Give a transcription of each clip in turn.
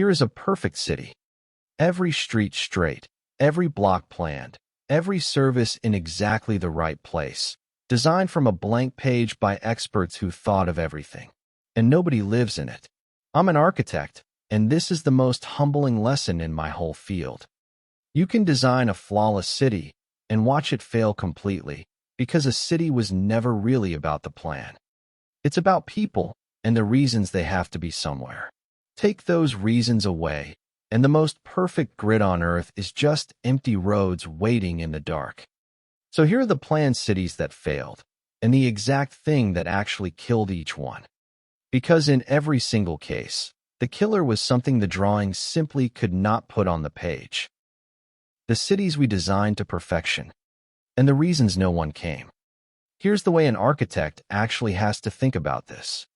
Here is a perfect city. Every street straight, every block planned, every service in exactly the right place, designed from a blank page by experts who thought of everything. And nobody lives in it. I'm an architect, and this is the most humbling lesson in my whole field. You can design a flawless city and watch it fail completely because a city was never really about the plan. It's about people and the reasons they have to be somewhere. Take those reasons away, and the most perfect grid on Earth is just empty roads waiting in the dark. So here are the planned cities that failed, and the exact thing that actually killed each one. Because in every single case, the killer was something the drawing simply could not put on the page. The cities we designed to perfection, and the reasons no one came. Here's the way an architect actually has to think about this.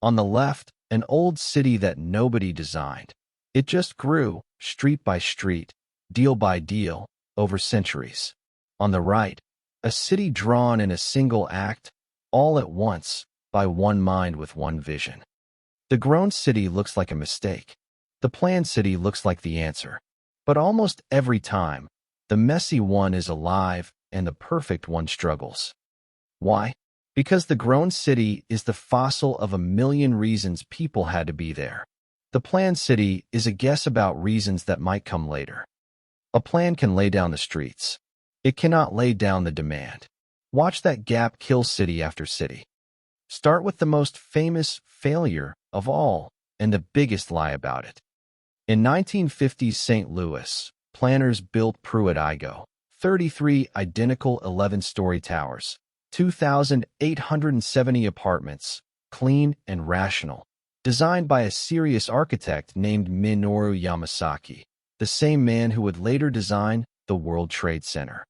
On the left, an old city that nobody designed. It just grew, street by street, deal by deal, over centuries. On the right, a city drawn in a single act, all at once, by one mind with one vision. The grown city looks like a mistake. The planned city looks like the answer. But almost every time, the messy one is alive and the perfect one struggles. Why? Because the grown city is the fossil of a million reasons people had to be there. The planned city is a guess about reasons that might come later. A plan can lay down the streets. It cannot lay down the demand. Watch that gap kill city after city. Start with the most famous failure of all and the biggest lie about it. In 1950s St. Louis, planners built Pruitt-Igoe, 33 identical 11-story towers, 2,870 apartments, clean and rational, designed by a serious architect named Minoru Yamasaki, the same man who would later design the World Trade Center.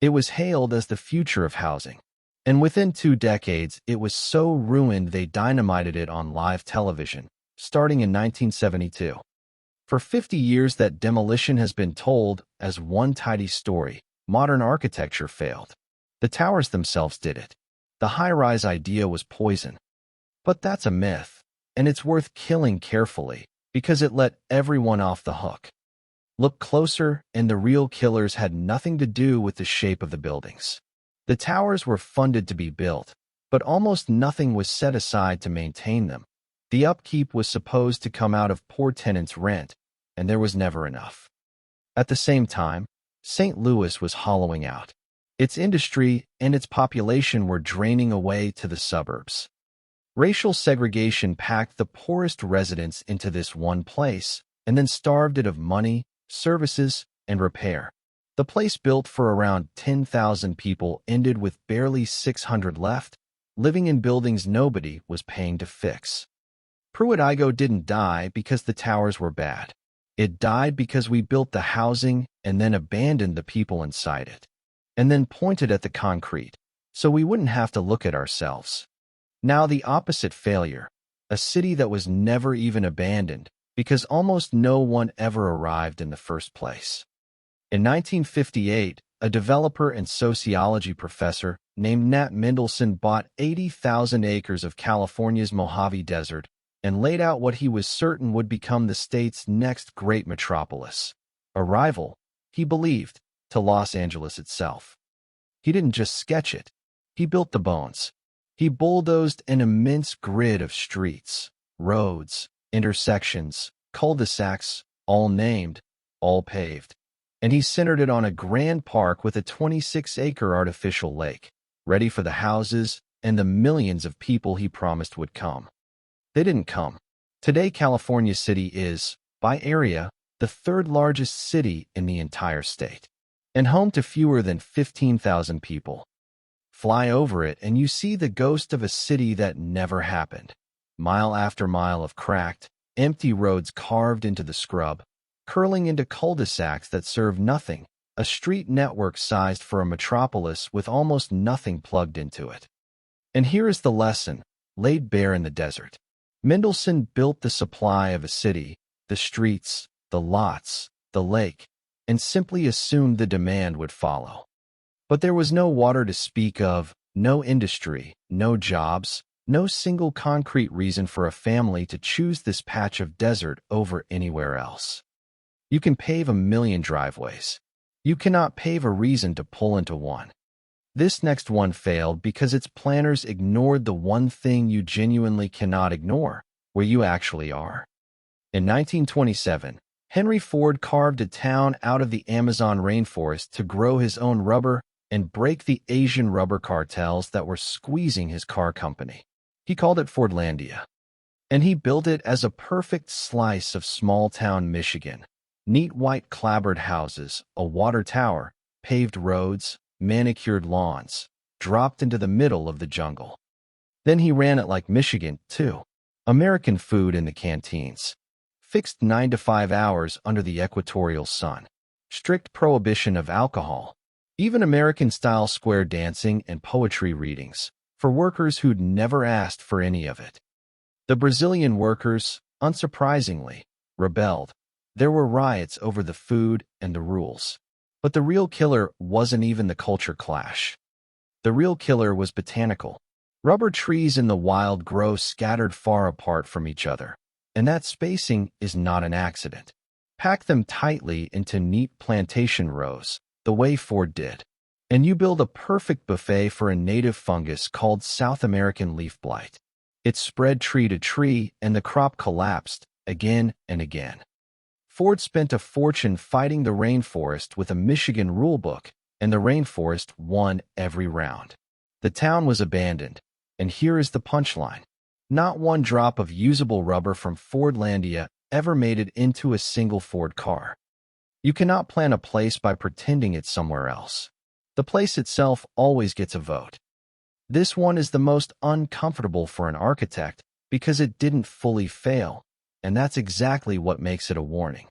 It was hailed as the future of housing, and within 2 decades it was so ruined they dynamited it on live television, starting in 1972. For 50 years that demolition has been told as one tidy story. Modern architecture failed. The towers themselves did it. The high-rise idea was poison. But that's a myth, and it's worth killing carefully because it let everyone off the hook. Look closer, and the real killers had nothing to do with the shape of the buildings. The towers were funded to be built, but almost nothing was set aside to maintain them. The upkeep was supposed to come out of poor tenants' rent, and there was never enough. At the same time, St. Louis was hollowing out. Its industry and its population were draining away to the suburbs. Racial segregation packed the poorest residents into this one place and then starved it of money, services, and repair. The place built for around 10,000 people ended with barely 600 left, living in buildings nobody was paying to fix. Pruitt-Igoe didn't die because the towers were bad. It died because we built the housing and then abandoned the people inside it, and then pointed at the concrete, so we wouldn't have to look at ourselves. Now the opposite failure, a city that was never even abandoned because almost no one ever arrived in the first place. In 1958, a developer and sociology professor named Nat Mendelsohn bought 80,000 acres of California's Mojave Desert and laid out what he was certain would become the state's next great metropolis, a rival, he believed, to Los Angeles itself. He didn't just sketch it, he built the bones. He bulldozed an immense grid of streets, roads, intersections, cul-de-sacs, all named, all paved, and he centered it on a grand park with a 26-acre artificial lake, ready for the houses and the millions of people he promised would come. They didn't come. Today, California City is, by area, the third largest city in the entire state, and home to fewer than 15,000 people. Fly over it and you see the ghost of a city that never happened. Mile after mile of cracked, empty roads carved into the scrub, curling into cul-de-sacs that serve nothing, a street network sized for a metropolis with almost nothing plugged into it. And here is the lesson, laid bare in the desert. Mendelsohn built the supply of a city, the streets, the lots, the lake, and simply assumed the demand would follow. But there was no water to speak of, no industry, no jobs, No single concrete reason for a family to choose this patch of desert over anywhere else. You can pave a million driveways. You cannot pave a reason to pull into one. This next one failed because its planners ignored the one thing you genuinely cannot ignore, where you actually are. In 1927, Henry Ford carved a town out of the Amazon rainforest to grow his own rubber and break the Asian rubber cartels that were squeezing his car company. He called it Fordlândia. And he built it as a perfect slice of small-town Michigan. Neat white clapboard houses, a water tower, paved roads, manicured lawns, dropped into the middle of the jungle. Then he ran it like Michigan, too. American food in the canteens. Fixed 9 to 5 hours under the equatorial sun. Strict prohibition of alcohol. Even American-style square dancing and poetry readings for workers who'd never asked for any of it. The Brazilian workers, unsurprisingly, rebelled. There were riots over the food and the rules. But the real killer wasn't even the culture clash. The real killer was botanical. Rubber trees in the wild grow scattered far apart from each other, and that spacing is not an accident. Pack them tightly into neat plantation rows, the way Ford did, and you build a perfect buffet for a native fungus called South American leaf blight. It spread tree to tree, and the crop collapsed again and again. Ford spent a fortune fighting the rainforest with a Michigan rulebook, and the rainforest won every round. The town was abandoned, and here is the punchline. Not one drop of usable rubber from Fordlândia ever made it into a single Ford car. You cannot plan a place by pretending it's somewhere else. The place itself always gets a vote. This one is the most uncomfortable for an architect because it didn't fully fail, and that's exactly what makes it a warning.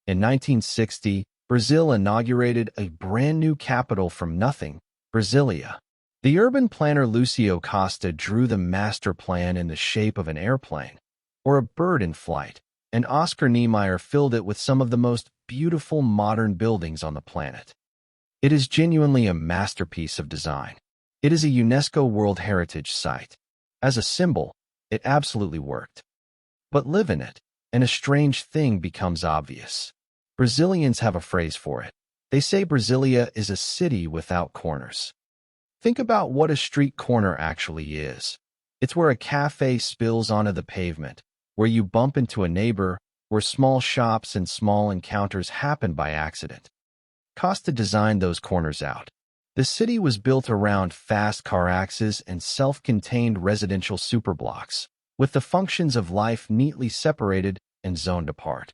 In 1960, Brazil inaugurated a brand new capital from nothing, Brasilia. The urban planner Lucio Costa drew the master plan in the shape of an airplane, or a bird in flight, and Oscar Niemeyer filled it with some of the most beautiful modern buildings on the planet. It is genuinely a masterpiece of design. It is a UNESCO World Heritage Site. As a symbol, it absolutely worked. But live in it, and a strange thing becomes obvious. Brazilians have a phrase for it. They say Brasilia is a city without corners. Think about what a street corner actually is. It's where a cafe spills onto the pavement, where you bump into a neighbor, where small shops and small encounters happen by accident. Costa designed those corners out. The city was built around fast car axes and self-contained residential superblocks, with the functions of life neatly separated and zoned apart.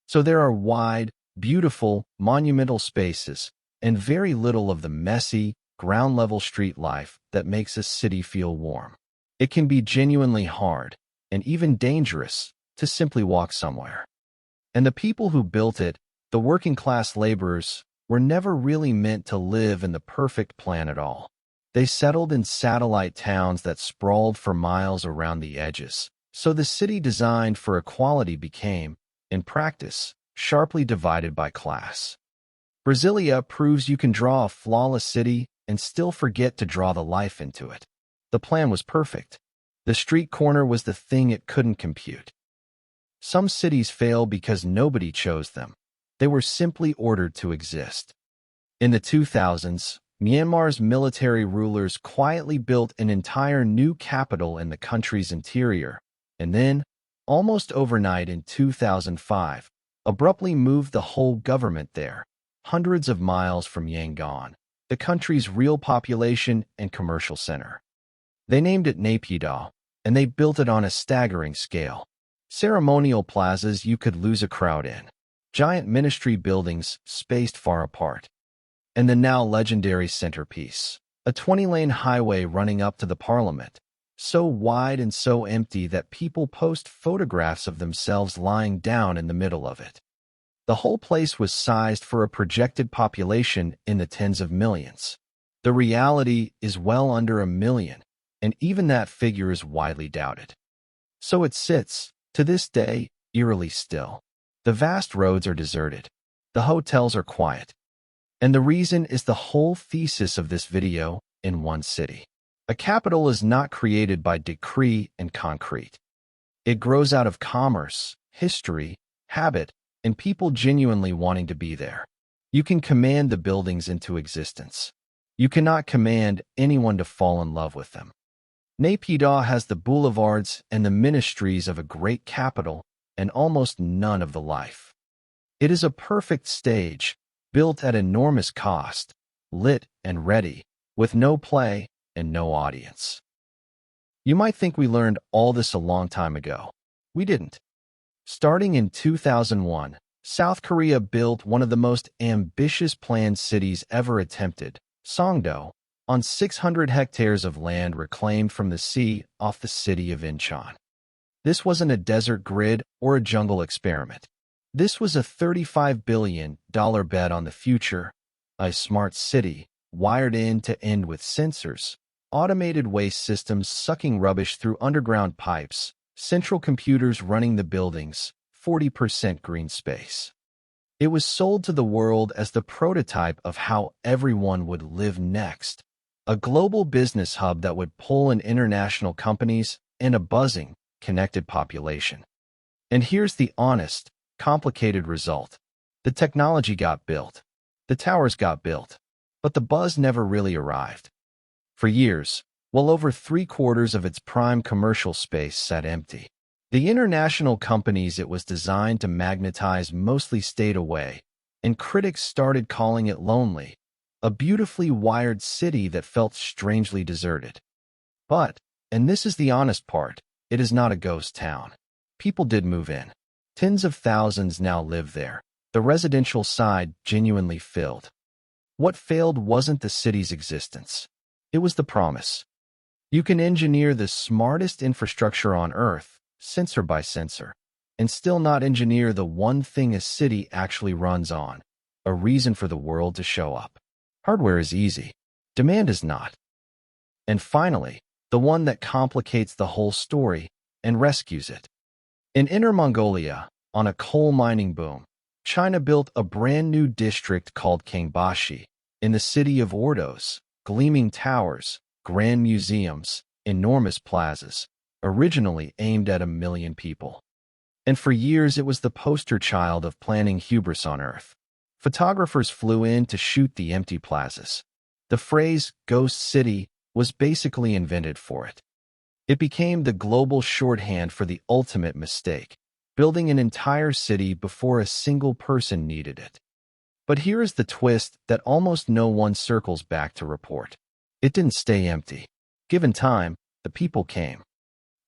So there are wide, beautiful, monumental spaces, and very little of the messy, ground-level street life that makes a city feel warm. It can be genuinely hard, and even dangerous, to simply walk somewhere. And the people who built it, the working-class laborers, were never really meant to live in the perfect plan at all. They settled in satellite towns that sprawled for miles around the edges, so the city designed for equality became, in practice, sharply divided by class. Brasilia proves you can draw a flawless city and still forget to draw the life into it. The plan was perfect. The street corner was the thing it couldn't compute. Some cities fail because nobody chose them. They were simply ordered to exist. In the 2000s, Myanmar's military rulers quietly built an entire new capital in the country's interior, and then, almost overnight in 2005, abruptly moved the whole government there, hundreds of miles from Yangon, the country's real population and commercial center. They named it Naypyidaw, and they built it on a staggering scale. Ceremonial plazas you could lose a crowd in. Giant ministry buildings spaced far apart. And the now legendary centerpiece, a 20-lane highway running up to the parliament, so wide and so empty that people post photographs of themselves lying down in the middle of it. The whole place was sized for a projected population in the tens of millions. The reality is well under 1 million, and even that figure is widely doubted. So it sits, to this day, eerily still. The vast roads are deserted. The hotels are quiet. And the reason is the whole thesis of this video in one city. A capital is not created by decree and concrete. It grows out of commerce, history, habit, and people genuinely wanting to be there. You can command the buildings into existence. You cannot command anyone to fall in love with them. Naypyidaw has the boulevards and the ministries of a great capital and almost none of the life. It is a perfect stage, built at enormous cost, lit and ready, with no play and no audience. You might think we learned all this a long time ago. We didn't. Starting in 2001, South Korea built one of the most ambitious planned cities ever attempted, Songdo, on 600 hectares of land reclaimed from the sea off the city of Incheon. This wasn't a desert grid or a jungle experiment. This was a $35 billion bet on the future, a smart city, wired in to end with sensors, automated waste systems sucking rubbish through underground pipes, central computers running the buildings, 40% green space. It was sold to the world as the prototype of how everyone would live next, a global business hub that would pull in international companies and a buzzing, connected population. And here's the honest, complicated result. The technology got built. The towers got built. But the buzz never really arrived. For years, well over 3/4 of its prime commercial space sat empty. The international companies it was designed to magnetize mostly stayed away, and critics started calling it lonely, a beautifully wired city that felt strangely deserted. But, and this is the honest part, it is not a ghost town. People did move in. Tens of thousands now live there, the residential side genuinely filled. What failed wasn't the city's existence. It was the promise. You can engineer the smartest infrastructure on Earth, sensor by sensor, and still not engineer the one thing a city actually runs on, a reason for the world to show up. Hardware is easy. Demand is not. And finally, the one that complicates the whole story and rescues it. In Inner Mongolia, on a coal mining boom, China built a brand new district called Kangbashi in the city of Ordos, gleaming towers, grand museums, enormous plazas, originally aimed at 1 million people. And for years it was the poster child of planning hubris on Earth. Photographers flew in to shoot the empty plazas. The phrase "ghost city" was basically invented for it. It became the global shorthand for the ultimate mistake, building an entire city before a single person needed it. But here is the twist that almost no one circles back to report. It didn't stay empty. Given time, the people came.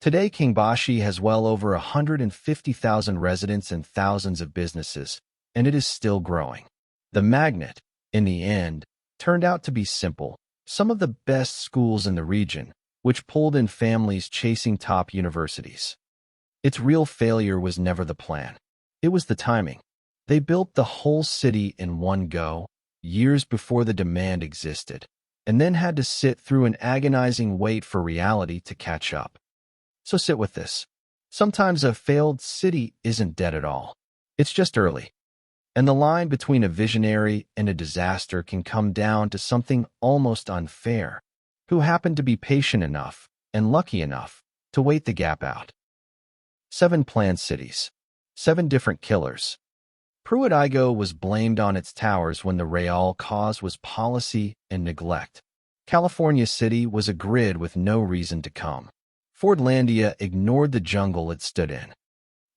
Today, Kangbashi has well over 150,000 residents and thousands of businesses, and it is still growing. The magnet, in the end, turned out to be simple. Some of the best schools in the region, which pulled in families chasing top universities. Its real failure was never the plan. It was the timing. They built the whole city in one go, years before the demand existed, and then had to sit through an agonizing wait for reality to catch up. So sit with this. Sometimes a failed city isn't dead at all. It's just early. And the line between a visionary and a disaster can come down to something almost unfair. Who happened to be patient enough and lucky enough to wait the gap out? 7 planned cities. 7 different killers. Pruitt-Igoe was blamed on its towers when the real cause was policy and neglect. California City was a grid with no reason to come. Fordlândia ignored the jungle it stood in.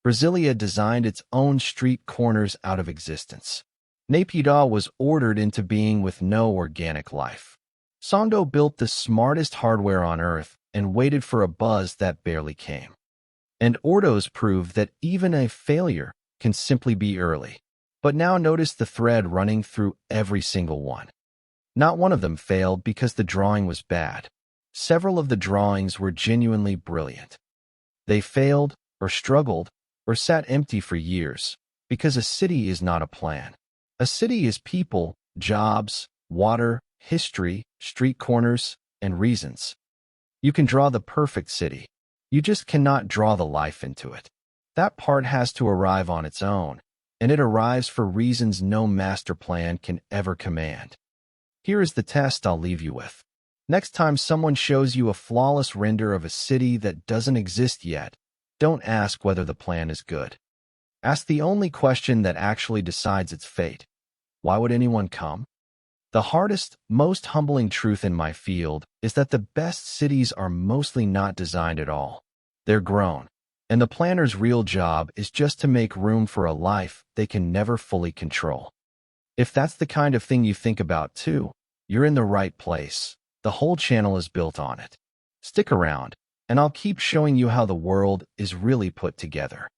Brasilia designed its own street corners out of existence. Naypyidaw was ordered into being with no organic life. Songdo built the smartest hardware on Earth and waited for a buzz that barely came. And Ordos proved that even a failure can simply be early. But now notice the thread running through every single one. Not one of them failed because the drawing was bad. Several of the drawings were genuinely brilliant. They failed, or struggled, or sat empty for years, because a city is not a plan. A city is people, jobs, water, history, street corners, and reasons. You can draw the perfect city. You just cannot draw the life into it. That part has to arrive on its own, and it arrives for reasons no master plan can ever command. Here is the test I'll leave you with. Next time someone shows you a flawless render of a city that doesn't exist yet, don't ask whether the plan is good. Ask the only question that actually decides its fate. Why would anyone come? The hardest, most humbling truth in my field is that the best cities are mostly not designed at all. They're grown, and the planner's real job is just to make room for a life they can never fully control. If that's the kind of thing you think about too, you're in the right place. The whole channel is built on it. Stick around, and I'll keep showing you how the world is really put together.